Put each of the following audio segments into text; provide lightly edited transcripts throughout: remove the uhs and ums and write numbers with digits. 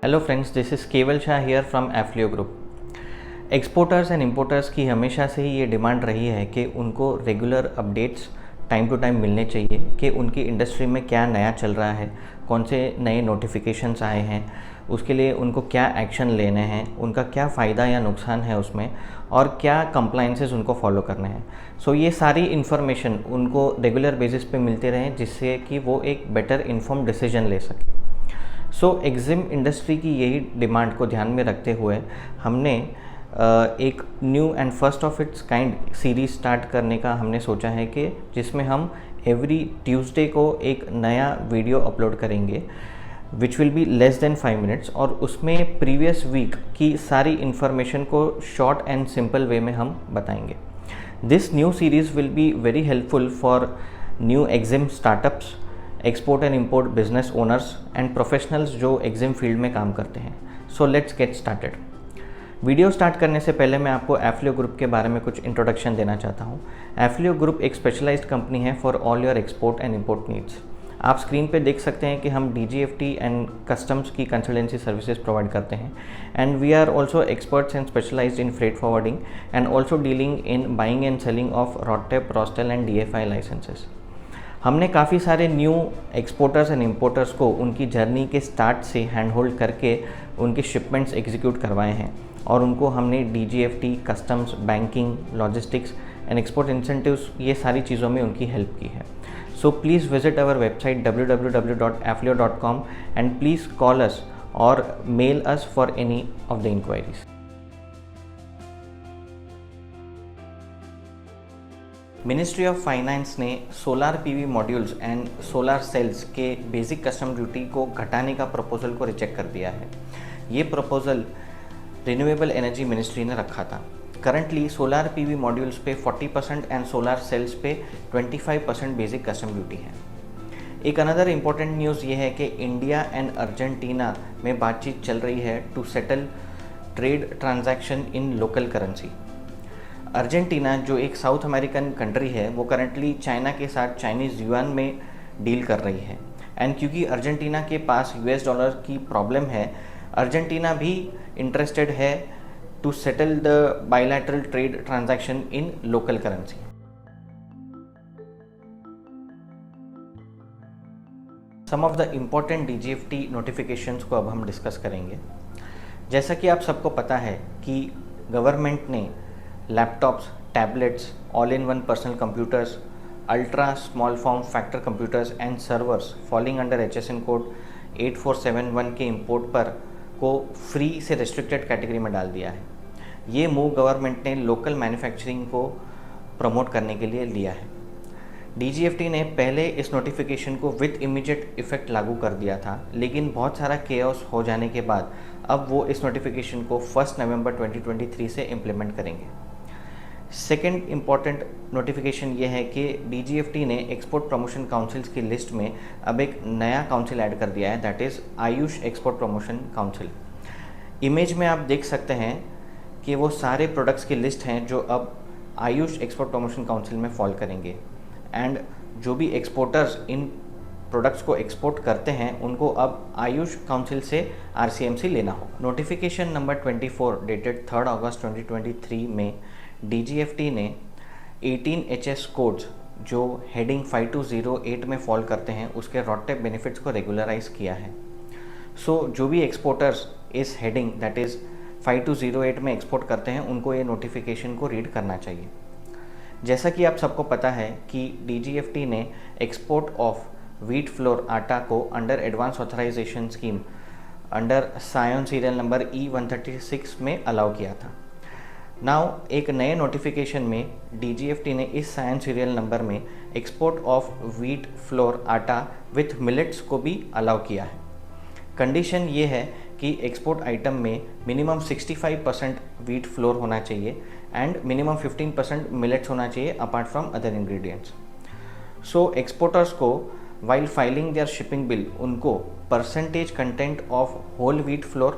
Hello friends, this is Keval Shah here from Afflio group. Exporters and importers की हमेशा से ही ये डिमांड रही है कि उनको regular updates time to time मिलने चाहिए कि उनकी इंडस्ट्री में क्या नया चल रहा है, कौन से नए नोटिफिकेशंस आए हैं, उसके लिए उनको क्या एक्शन लेने हैं, उनका क्या फ़ायदा या नुकसान है उसमें, और क्या कंप्लाइंसेस उनको फॉलो करने हैं। सो ये सारी इन्फॉर्मेशन उनको रेगुलर बेसिस पे मिलते रहें, जिससे कि वो एक बेटर इन्फॉर्म डिसीजन ले सकें। एग्जिम इंडस्ट्री की यही डिमांड को ध्यान में रखते हुए हमने एक new and first of its kind series start करने का हमने सोचा है कि जिसमें हम एवरी ट्यूसडे को एक नया वीडियो अपलोड करेंगे which will be less than 5 minutes, और उसमें प्रीवियस वीक की सारी इन्फॉर्मेशन को शॉर्ट एंड सिंपल वे में हम बताएंगे। This new series will be very helpful for new EXIM startups, export and import business owners and professionals जो EXIM field में काम करते हैं। So let's get started. Video start करने से पहले मैं आपको एफ्लियो ग्रुप के बारे में कुछ इंट्रोडक्शन देना चाहता हूँ। एफ्लियो ग्रुप एक स्पेशलाइज्ड कंपनी है for all your export and import needs. आप स्क्रीन पे देख सकते हैं कि हम DGFT एंड कस्टम्स की कंसल्टेंसी सर्विसेज प्रोवाइड करते हैं, and we are also experts and specialised in freight forwarding and also dealing in buying and selling of RoDTEP, RoSCTL and DFI licences. हमने काफ़ी सारे न्यू एक्सपोर्टर्स एंड इंपोर्टर्स को उनकी journey के start से hand hold करके उनके shipments execute करवाए हैं, और उनको हमने DGFT, customs, banking, logistics and export incentives, ये सारी चीज़ों में उनकी हेल्प की है। So please visit our website www.afflio.com and please call us और mail us for any of the enquiries. Ministry of finance ने solar PV modules and solar cells के बेसिक कस्टम ड्यूटी को घटाने का प्रपोजल को reject कर दिया है। ये प्रपोजल रिन्यूएबल एनर्जी मिनिस्ट्री ने रखा था। करंटली सोलार PV मॉड्यूल्स पे 40% एंड सोलार सेल्स पे 25% बेसिक कस्टम ड्यूटी है। एक अनदर इम्पॉर्टेंट न्यूज़ ये है कि इंडिया एंड अर्जेंटीना में बातचीत चल रही है to settle trade transaction in local currency. Argentina जो एक साउथ अमेरिकन कंट्री है, वो करंटली चाइना के साथ चाइनीज़ युआन में डील कर रही है, एंड क्योंकि अर्जेंटीना के पास US डॉलर की प्रॉब्लम है, अर्जेंटीना भी इंटरेस्टेड है to settle the bilateral trade transaction in local currency. Some of the important DGFT notifications को अब हम डिस्कस करेंगे। जैसा कि आप सबको पता है कि गवर्नमेंट ने laptops, tablets, all in one personal computers, ultra small form factor computers and servers falling under HSN code 8471 के इंपोर्ट पर को फ्री से रिस्ट्रिक्टेड कैटेगरी में डाल दिया है। ये मूव गवर्नमेंट ने लोकल मैन्युफैक्चरिंग को प्रमोट करने के लिए लिया है। DGFT ने पहले इस नोटिफिकेशन को विद इमीडिएट इफेक्ट लागू कर दिया था, लेकिन बहुत सारा केओस हो जाने के बाद अब वो इस नोटिफिकेशन को 1 नवंबर 2023 से इम्प्लीमेंट करेंगे। सेकेंड इम्पॉर्टेंट नोटिफिकेशन ये है कि DGFT ने एक्सपोर्ट प्रमोशन काउंसिल्स की लिस्ट में अब एक नया काउंसिल ऐड कर दिया है, that is Ayush export promotion council. Image में आप देख सकते हैं कि वो सारे प्रोडक्ट्स की लिस्ट हैं जो अब आयुष एक्सपोर्ट प्रमोशन काउंसिल में फॉल करेंगे, एंड जो भी एक्सपोर्टर्स इन प्रोडक्ट्स को एक्सपोर्ट करते हैं उनको अब आयुष काउंसिल से RCMC लेना हो। नोटिफिकेशन नंबर 24 डेटेड 3 अगस्त 2023 में DGFT ने 18 HS कोड्स जो हेडिंग 5208 में फॉल करते हैं उसके रॉडटेप बेनिफिट्स को रेगुलराइज किया है। जो भी एक्सपोर्टर्स इस हेडिंग दैट इज़ 5208 में एक्सपोर्ट करते हैं उनको ये नोटिफिकेशन को रीड करना चाहिए। जैसा कि आप सबको पता है कि DGFT ने export of wheat flour atta को under advance authorisation scheme under सायन सीरियल नंबर E136 में अलाउ किया था। नाउ एक नए नोटिफिकेशन में DGFT ने इस सायन सीरियल नंबर में एक्सपोर्ट ऑफ व्हीट फ्लोर आटा विथ मिलेट्स को भी अलाउ किया है। कंडीशन ये है कि एक्सपोर्ट आइटम में मिनिमम 65% व्हीट फ्लोर होना चाहिए एंड मिनिमम 15% मिलेट्स होना चाहिए apart from other ingredients. Exporters को while filing their shipping bill उनको percentage content of whole wheat flour,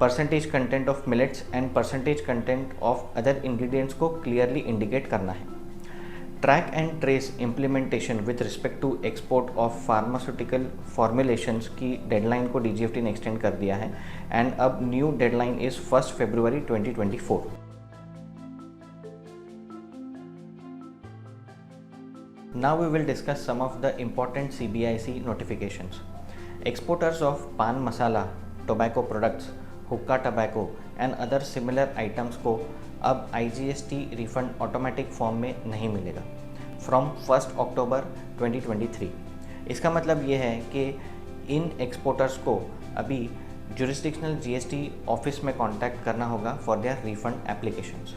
percentage content of millets and percentage content of other ingredients को clearly indicate करना है। Track and trace implementation with respect to export of pharmaceutical formulations की deadline को DGFT ने extend कर दिया है and अब new deadline is 1 February 2024। Now we will discuss some of the important CBIC notifications. Exporters of pan masala, tobacco products, हुक्का tobacco and other similar items को अब IGST रिफंड ऑटोमेटिक फॉर्म में नहीं मिलेगा फ्रॉम 1 अक्टूबर 2023। इसका मतलब ये है कि इन एक्सपोर्टर्स को अभी जुरिस्डिक्शनल GST ऑफिस में कांटेक्ट करना होगा for their refund applications.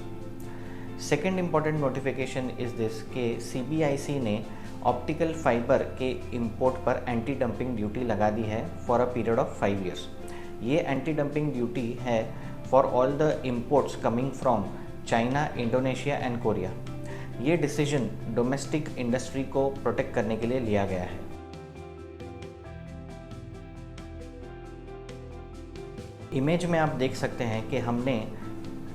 Second important notification is this कि CBIC ने ऑप्टिकल फाइबर के इंपोर्ट पर एंटी डंपिंग ड्यूटी लगा दी है for a period of 5 years. ये एंटी डंपिंग ड्यूटी है for all the imports coming from China, Indonesia and Korea. ये decision domestic industry को प्रोटेक्ट करने के लिए लिया गया है। इमेज में आप देख सकते हैं कि हमने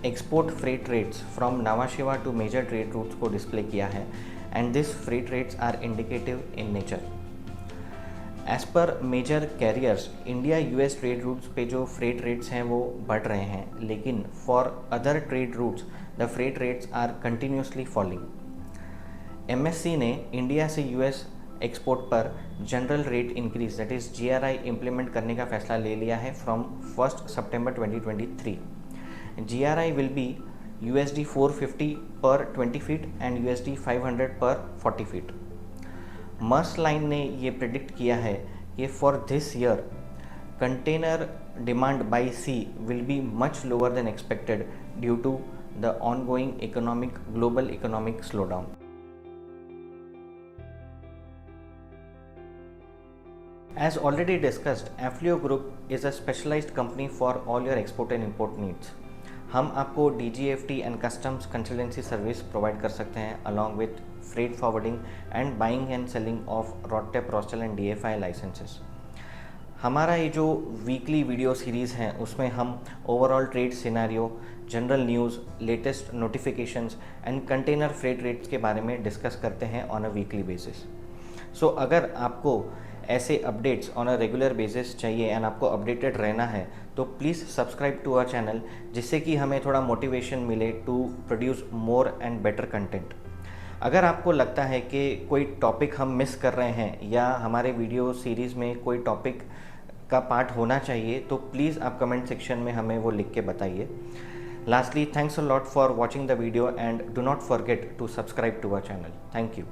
export freight rates from Nava Sheva to major trade routes को डिस्प्ले किया है and this freight rates are indicative in nature. As per major carriers India US trade routes पे जो फ्रेट रेट्स हैं वो बढ़ रहे हैं, लेकिन for other trade routes the freight rates are continuously falling. MSC ने इंडिया से US एक्सपोर्ट पर general rate increase that is GRI implement करने का फैसला ले लिया है from 1 September 2023। GRI will be USD 450 per 20 feet and USD 500 per 40 feet। Maersk line ने ये प्रिडिक्ट किया है कि for this year container demand by sea will be much lower than expected due to the ongoing global economic slowdown. As already discussed, Affleo Group is a specialized company for all your export and import needs। हम आपको DGFT and customs consultancy service provide कर सकते हैं along with freight forwarding and buying and selling of RoDTEP, RoSCTL and DFI licences. हमारा ये जो weekly video series हैं उसमें हम overall trade scenario, general news, latest notifications and container freight rates के बारे में डिस्कस करते हैं on a weekly basis. So अगर आपको ऐसे updates on a regular basis चाहिए एंड आपको अपडेटेड रहना है तो please subscribe to our channel, जिससे कि हमें थोड़ा मोटिवेशन मिले to produce more and better content. अगर आपको लगता है कि कोई टॉपिक हम मिस कर रहे हैं या हमारे वीडियो सीरीज़ में कोई टॉपिक का पार्ट होना चाहिए तो प्लीज़ आप कमेंट सेक्शन में हमें वो लिख के बताइए। Lastly, thanks a lot for watching the video and do not forget to subscribe to our channel. Thank you.